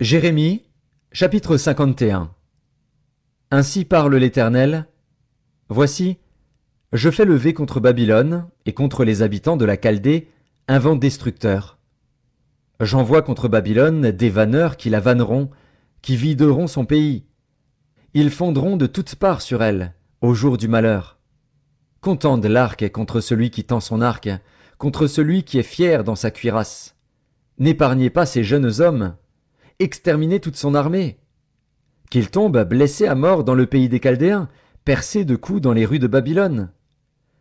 Jérémie, chapitre 51. Ainsi parle l'Éternel. Voici, je fais lever contre Babylone et contre les habitants de la Chaldée un vent destructeur. J'envoie contre Babylone des vanneurs qui la vanneront, qui videront son pays. Ils fondront de toutes parts sur elle, au jour du malheur. Qu'on tende l'arc contre celui qui tend son arc, contre celui qui est fier dans sa cuirasse. N'épargnez pas ces jeunes hommes, exterminez toute son armée. Qu'il tombe blessé à mort dans le pays des Chaldéens, percé de coups dans les rues de Babylone.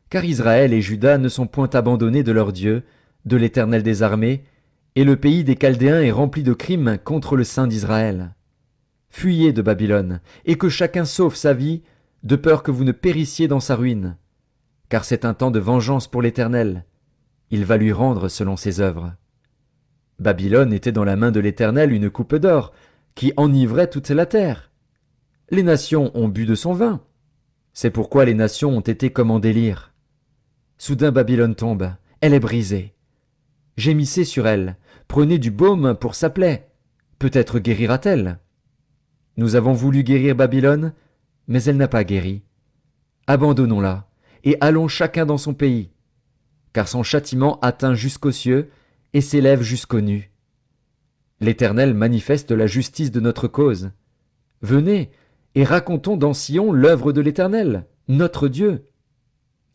Car Israël et Juda ne sont point abandonnés de leur Dieu, de l'Éternel des armées, et le pays des Chaldéens est rempli de crimes contre le Saint d'Israël. Fuyez de Babylone, et que chacun sauve sa vie, de peur que vous ne périssiez dans sa ruine. Car c'est un temps de vengeance pour l'Éternel. Il va lui rendre selon ses œuvres. Babylone était dans la main de l'Éternel une coupe d'or, qui enivrait toute la terre. Les nations ont bu de son vin. C'est pourquoi les nations ont été comme en délire. Soudain Babylone tombe, elle est brisée. Gémissez sur elle, prenez du baume pour sa plaie. Peut-être guérira-t-elle. Nous avons voulu guérir Babylone, mais elle n'a pas guéri. Abandonnons-la, et allons chacun dans son pays. Car son châtiment atteint jusqu'aux cieux, et s'élève jusqu'aux nues. L'Éternel manifeste la justice de notre cause. Venez, et racontons dans Sion l'œuvre de l'Éternel, notre Dieu.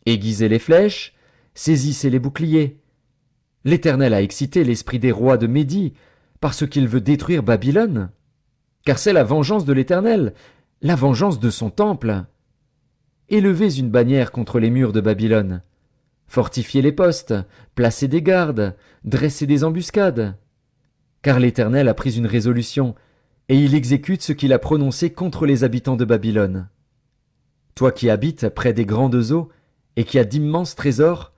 Aiguisez les flèches, saisissez les boucliers. L'Éternel a excité l'esprit des rois de Médie, parce qu'il veut détruire Babylone. Car c'est la vengeance de l'Éternel, la vengeance de son temple. Élevez une bannière contre les murs de Babylone. Fortifiez les postes, placez des gardes, dressez des embuscades. Car l'Éternel a pris une résolution, et il exécute ce qu'il a prononcé contre les habitants de Babylone. Toi qui habites près des grandes eaux, et qui as d'immenses trésors,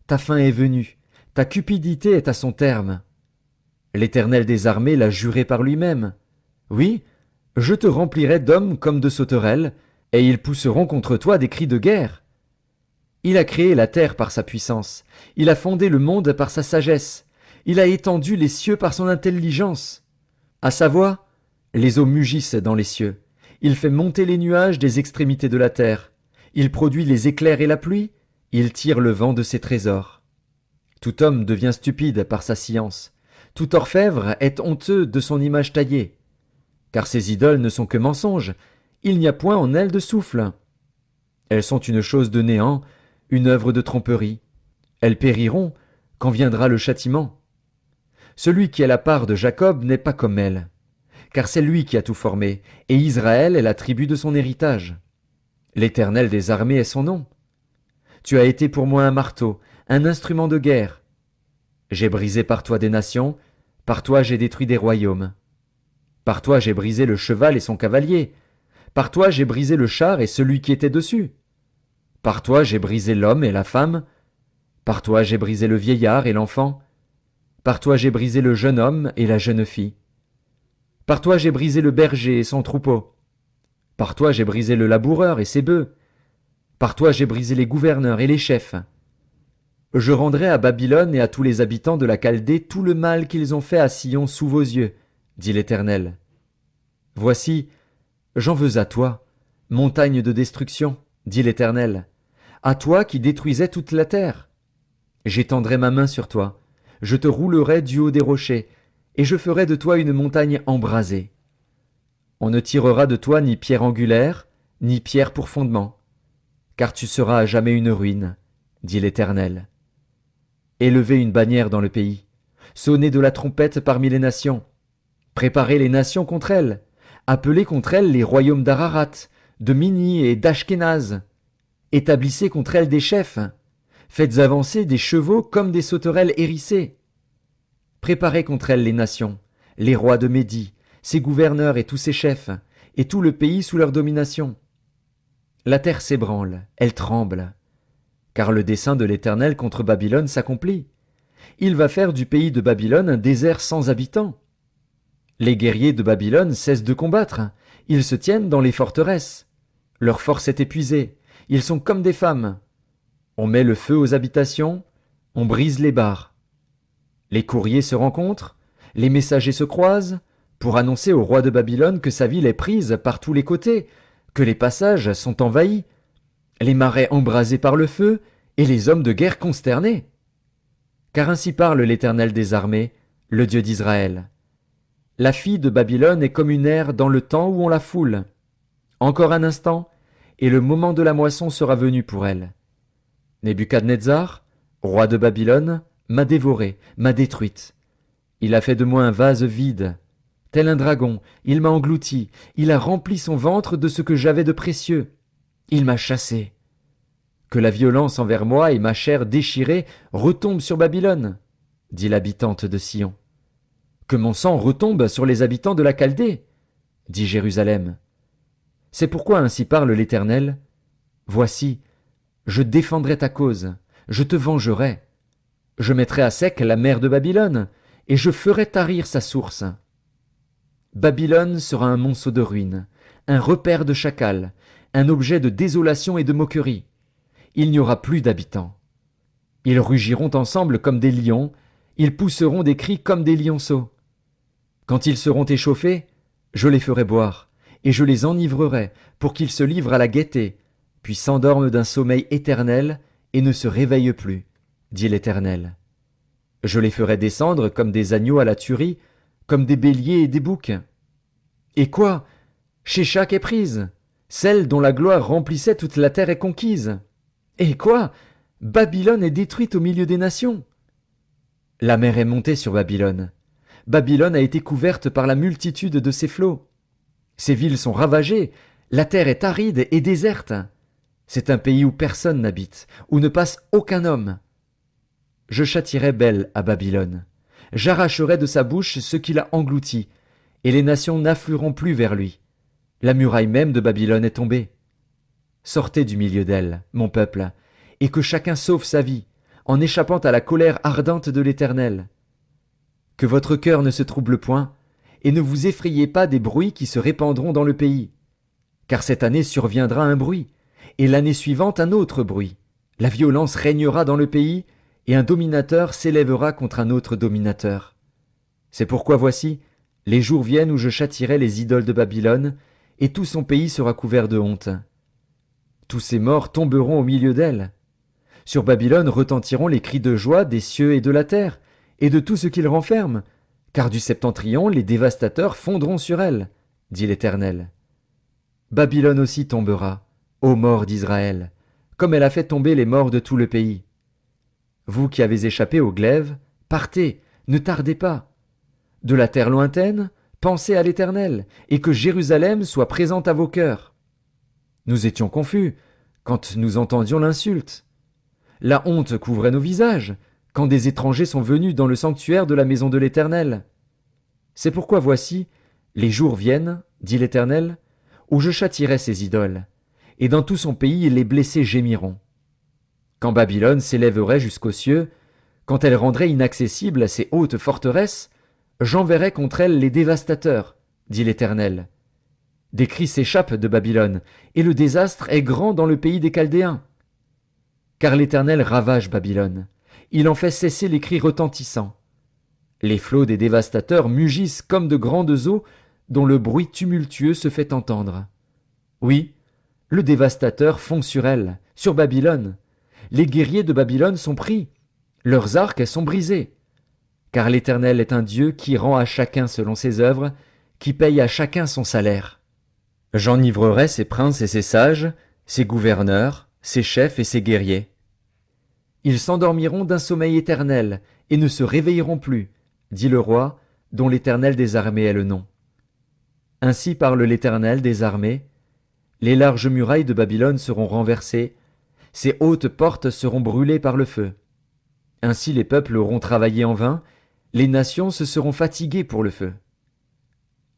ta fin est venue, ta cupidité est à son terme. L'Éternel des armées l'a juré par lui-même. Oui, je te remplirai d'hommes comme de sauterelles, et ils pousseront contre toi des cris de guerre. Il a créé la terre par sa puissance, il a fondé le monde par sa sagesse, il a étendu les cieux par son intelligence. À sa voix, les eaux mugissent dans les cieux, il fait monter les nuages des extrémités de la terre, il produit les éclairs et la pluie, il tire le vent de ses trésors. Tout homme devient stupide par sa science, tout orfèvre est honteux de son image taillée. Car ces idoles ne sont que mensonges, il n'y a point en elles de souffle. Elles sont une chose de néant, une œuvre de tromperie. Elles périront quand viendra le châtiment. Celui qui est la part de Jacob n'est pas comme elle, car c'est lui qui a tout formé, et Israël est la tribu de son héritage. L'Éternel des armées est son nom. Tu as été pour moi un marteau, un instrument de guerre. J'ai brisé par toi des nations, par toi j'ai détruit des royaumes. Par toi j'ai brisé le cheval et son cavalier, par toi j'ai brisé le char et celui qui était dessus. Par toi j'ai brisé l'homme et la femme, par toi j'ai brisé le vieillard et l'enfant, par toi j'ai brisé le jeune homme et la jeune fille. Par toi j'ai brisé le berger et son troupeau, par toi j'ai brisé le laboureur et ses bœufs, par toi j'ai brisé les gouverneurs et les chefs. Je rendrai à Babylone et à tous les habitants de la Chaldée tout le mal qu'ils ont fait à Sion sous vos yeux, dit l'Éternel. Voici, j'en veux à toi, montagne de destruction, dit l'Éternel, à toi qui détruisais toute la terre. J'étendrai ma main sur toi, je te roulerai du haut des rochers, et je ferai de toi une montagne embrasée. On ne tirera de toi ni pierre angulaire, ni pierre pour fondement, car tu seras à jamais une ruine, dit l'Éternel. Élevez une bannière dans le pays, sonnez de la trompette parmi les nations, préparez les nations contre elles, appelez contre elles les royaumes d'Ararat, de Mini et d'Ashkénaz. Établissez contre elles des chefs, faites avancer des chevaux comme des sauterelles hérissées. Préparez contre elles les nations, les rois de Médie, ses gouverneurs et tous ses chefs, et tout le pays sous leur domination. La terre s'ébranle, elle tremble, car le dessein de l'Éternel contre Babylone s'accomplit. Il va faire du pays de Babylone un désert sans habitants. Les guerriers de Babylone cessent de combattre, ils se tiennent dans les forteresses. Leur force est épuisée, ils sont comme des femmes. On met le feu aux habitations, on brise les barres. Les courriers se rencontrent, les messagers se croisent, pour annoncer au roi de Babylone que sa ville est prise par tous les côtés, que les passages sont envahis, les marais embrasés par le feu, et les hommes de guerre consternés. Car ainsi parle l'Éternel des armées, le Dieu d'Israël. La fille de Babylone est comme une aire dans le temps où on la foule. Encore un instant, et le moment de la moisson sera venu pour elle. Nebuchadnezzar, roi de Babylone, m'a dévorée, m'a détruite. Il a fait de moi un vase vide. Tel un dragon, il m'a englouti, il a rempli son ventre de ce que j'avais de précieux. Il m'a chassé. Que la violence envers moi et ma chair déchirée retombent sur Babylone, dit l'habitante de Sion. Que mon sang retombe sur les habitants de la Chaldée, dit Jérusalem. C'est pourquoi ainsi parle l'Éternel. Voici, je défendrai ta cause, je te vengerai. Je mettrai à sec la mer de Babylone, et je ferai tarir sa source. Babylone sera un monceau de ruines, un repère de chacals, un objet de désolation et de moquerie. Il n'y aura plus d'habitants. Ils rugiront ensemble comme des lions, ils pousseront des cris comme des lionceaux. Quand ils seront échauffés, je les ferai boire, et je les enivrerai pour qu'ils se livrent à la gaieté, puis s'endorment d'un sommeil éternel et ne se réveillent plus, dit l'Éternel. Je les ferai descendre comme des agneaux à la tuerie, comme des béliers et des boucs. Et quoi? Sheshak est prise, celle dont la gloire remplissait toute la terre est conquise. Et quoi? Babylone est détruite au milieu des nations. La mer est montée sur Babylone. Babylone a été couverte par la multitude de ses flots. Ses villes sont ravagées, la terre est aride et déserte. C'est un pays où personne n'habite, où ne passe aucun homme. Je châtierai Bel à Babylone. J'arracherai de sa bouche ce qui l'a englouti, et les nations n'afflueront plus vers lui. La muraille même de Babylone est tombée. Sortez du milieu d'elle, mon peuple, et que chacun sauve sa vie, en échappant à la colère ardente de l'Éternel. Que votre cœur ne se trouble point, et ne vous effrayez pas des bruits qui se répandront dans le pays. Car cette année surviendra un bruit, et l'année suivante un autre bruit. La violence régnera dans le pays, et un dominateur s'élèvera contre un autre dominateur. C'est pourquoi voici, les jours viennent où je châtierai les idoles de Babylone, et tout son pays sera couvert de honte. Tous ces morts tomberont au milieu d'elle. Sur Babylone retentiront les cris de joie des cieux et de la terre, et de tout ce qu'ils renferment, car du septentrion les dévastateurs fondront sur elle, dit l'Éternel. Babylone aussi tombera, ô morts d'Israël, comme elle a fait tomber les morts de tout le pays. Vous qui avez échappé au glaive, partez, ne tardez pas. De la terre lointaine, pensez à l'Éternel, et que Jérusalem soit présente à vos cœurs. Nous étions confus quand nous entendions l'insulte. La honte couvrait nos visages quand des étrangers sont venus dans le sanctuaire de la maison de l'Éternel. C'est pourquoi voici, les jours viennent, dit l'Éternel, où je châtierai ces idoles, et dans tout son pays les blessés gémiront. Quand Babylone s'élèverait jusqu'aux cieux, quand elle rendrait inaccessibles ses hautes forteresses, j'enverrai contre elle les dévastateurs, dit l'Éternel. Des cris s'échappent de Babylone, et le désastre est grand dans le pays des Chaldéens. Car l'Éternel ravage Babylone, il en fait cesser les cris retentissants. Les flots des dévastateurs mugissent comme de grandes eaux dont le bruit tumultueux se fait entendre. Oui, le dévastateur fond sur elle, sur Babylone. Les guerriers de Babylone sont pris, leurs arcs sont brisés. Car l'Éternel est un Dieu qui rend à chacun selon ses œuvres, qui paye à chacun son salaire. J'enivrerai ses princes et ses sages, ses gouverneurs, ses chefs et ses guerriers. Ils s'endormiront d'un sommeil éternel et ne se réveilleront plus, dit le roi, dont l'Éternel des armées est le nom. Ainsi parle l'Éternel des armées. Les larges murailles de Babylone seront renversées, ses hautes portes seront brûlées par le feu. Ainsi les peuples auront travaillé en vain, les nations se seront fatiguées pour le feu.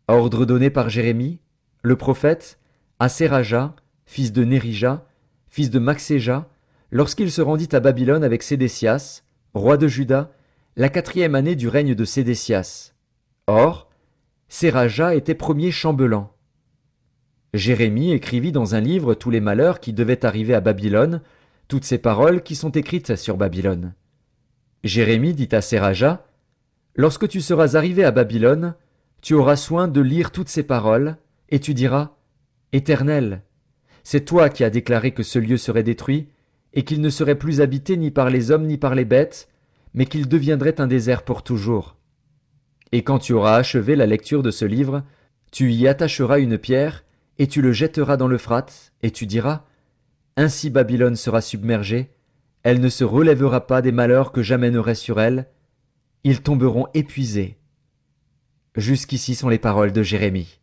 Ordre donné par Jérémie, le prophète, à Séraja, fils de Nérija, fils de Maxéja, lorsqu'il se rendit à Babylone avec Sédécias, roi de Juda, la 4e année du règne de Sédécias. Or, Séraja était premier chambellan. Jérémie écrivit dans un livre tous les malheurs qui devaient arriver à Babylone, toutes ces paroles qui sont écrites sur Babylone. Jérémie dit à Séraja, « Lorsque tu seras arrivé à Babylone, Tu auras soin de lire toutes ces paroles, et tu diras, Éternel, c'est toi qui as déclaré que ce lieu serait détruit, et qu'il ne serait plus habité ni par les hommes ni par les bêtes, mais qu'il deviendrait un désert pour toujours. Et quand tu auras achevé la lecture de ce livre, tu y attacheras une pierre, et tu le jetteras dans l'Euphrate, et tu diras, Ainsi Babylone sera submergée, elle ne se relèvera pas des malheurs que j'amènerai sur elle, ils tomberont épuisés. Jusqu'ici sont les paroles de Jérémie.